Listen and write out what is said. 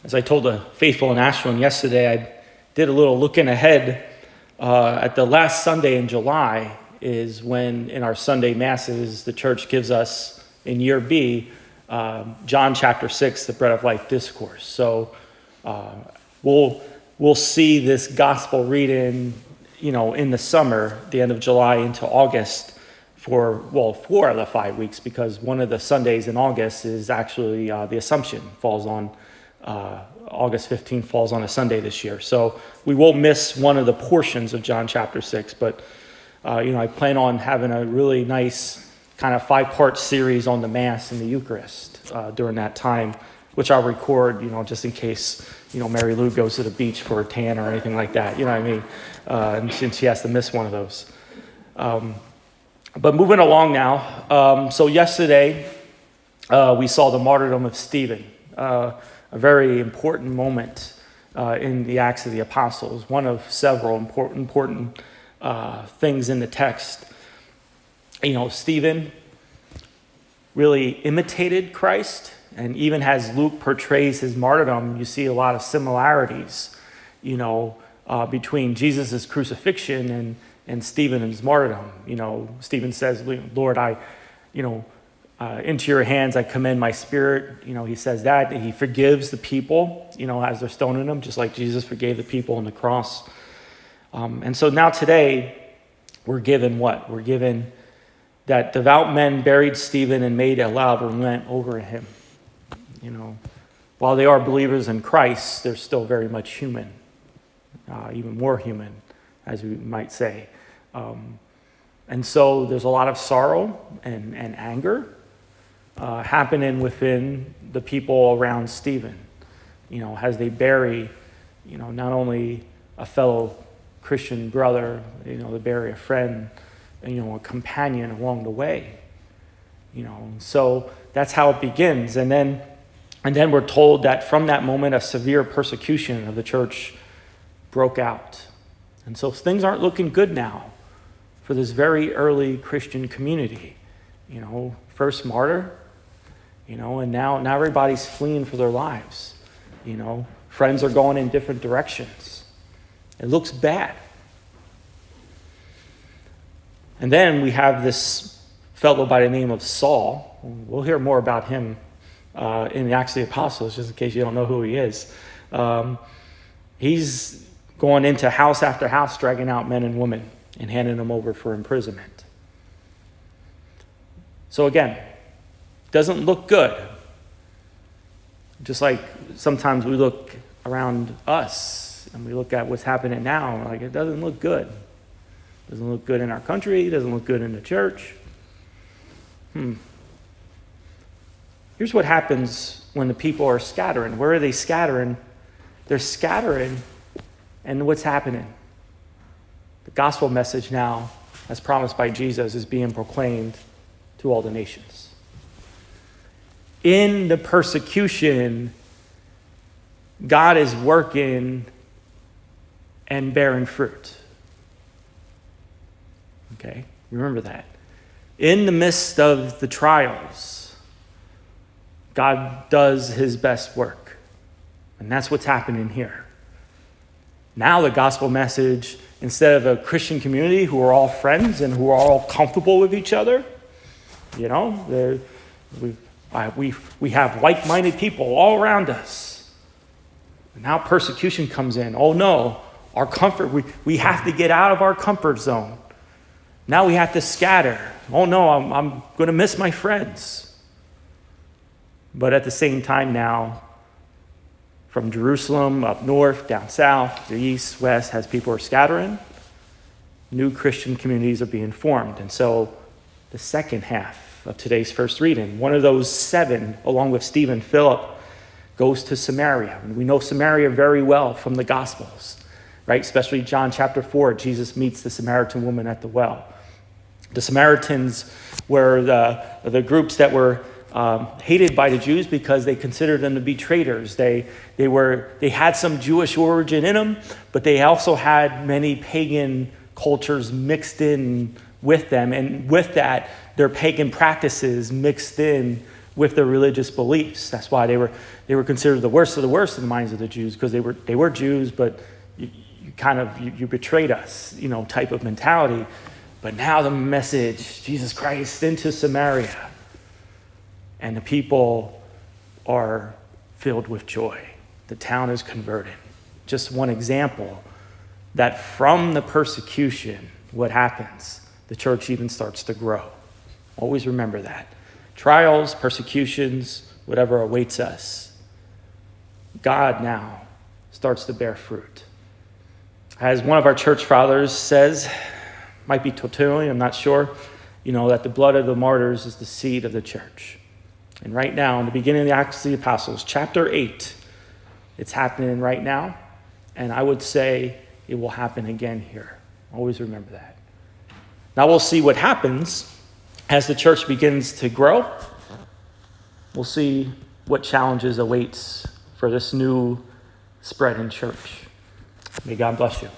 As I told the faithful in Ashland yesterday, I did a little looking ahead at the last Sunday in July is when in our Sunday Masses, the church gives us in year B, John chapter 6, the Bread of Life discourse. So we'll see this gospel reading, in the summer, the end of July into August for 4 of the 5 weeks, because one of the Sundays in August is actually the Assumption falls on August 15th falls on a Sunday this year. So we won't miss one of the portions of John chapter 6, but I plan on having a really nice kind of 5-part series on the Mass and the Eucharist during that time, which I'll record, just in case, Mary Lou goes to the beach for a tan or anything like that, and since she has to miss one of those. But moving along now, so yesterday we saw the martyrdom of Stephen, a very important moment in the Acts of the Apostles, one of several important things in the text. Stephen really imitated Christ, and even as Luke portrays his martyrdom, you see a lot of similarities, between Jesus' crucifixion and Stephen's martyrdom. Stephen says, Lord, into your hands I commend my spirit. He says that. He forgives the people, as they're stoning him, just like Jesus forgave the people on the cross. And so now today, we're given what? We're given that devout men buried Stephen and made a loud lament over him. While they are believers in Christ, they're still very much human, even more human, as we might say. And so there's a lot of sorrow and anger happening within the people around Stephen, as they bury, not only a fellow Christian brother, they bury a friend, a companion along the way, So that's how it begins. And then we're told that from that moment, a severe persecution of the church broke out. And so things aren't looking good now for this very early Christian community. First martyr, and now everybody's fleeing for their lives. Friends are going in different directions. It looks bad. And then we have this fellow by the name of Saul. We'll hear more about him in the Acts of the Apostles, just in case you don't know who he is. He's going into house after house, dragging out men and women and handing them over for imprisonment. So again, doesn't look good. Just like sometimes we look around us and we look at what's happening now, like it doesn't look good. It doesn't look good in our country. It doesn't look good in the church. Here's what happens when the people are scattering. Where are they scattering? They're scattering, and what's happening? The gospel message now, as promised by Jesus, is being proclaimed to all the nations. In the persecution, God is working and bearing fruit. Okay, remember that. In the midst of the trials, God does his best work. And that's what's happening here. Now the gospel message, instead of a Christian community who are all friends and who are all comfortable with each other, we have like-minded people all around us. And now persecution comes in. Oh no, our comfort, we have to get out of our comfort zone. Now we have to scatter. Oh no, I'm going to miss my friends. But at the same time now, from Jerusalem up north, down south, to east, west, as people are scattering, new Christian communities are being formed. And so the second half of today's first reading, one of those 7, along with Stephen, Philip, goes to Samaria. And we know Samaria very well from the Gospels, right? Especially John chapter 4, Jesus meets the Samaritan woman at the well. The Samaritans were the groups that were hated by the Jews because they considered them to be traitors. They had some Jewish origin in them, but they also had many pagan cultures mixed in with them, and with that, their pagan practices mixed in with their religious beliefs. That's why they were considered the worst of the worst in the minds of the Jews, because they were Jews, but you betrayed us, type of mentality. But now the message, Jesus Christ into Samaria, and the people are filled with joy. The town is converted. Just one example that from the persecution, what happens? The church even starts to grow. Always remember that. Trials, persecutions, whatever awaits us, God now starts to bear fruit. As one of our church fathers says, might be Tertullian, I'm not sure, that the blood of the martyrs is the seed of the church. And right now, in the beginning of the Acts of the Apostles, chapter 8, it's happening right now, and I would say it will happen again here. Always remember that. Now we'll see what happens as the church begins to grow. We'll see what challenges awaits for this new spread in church. May God bless you.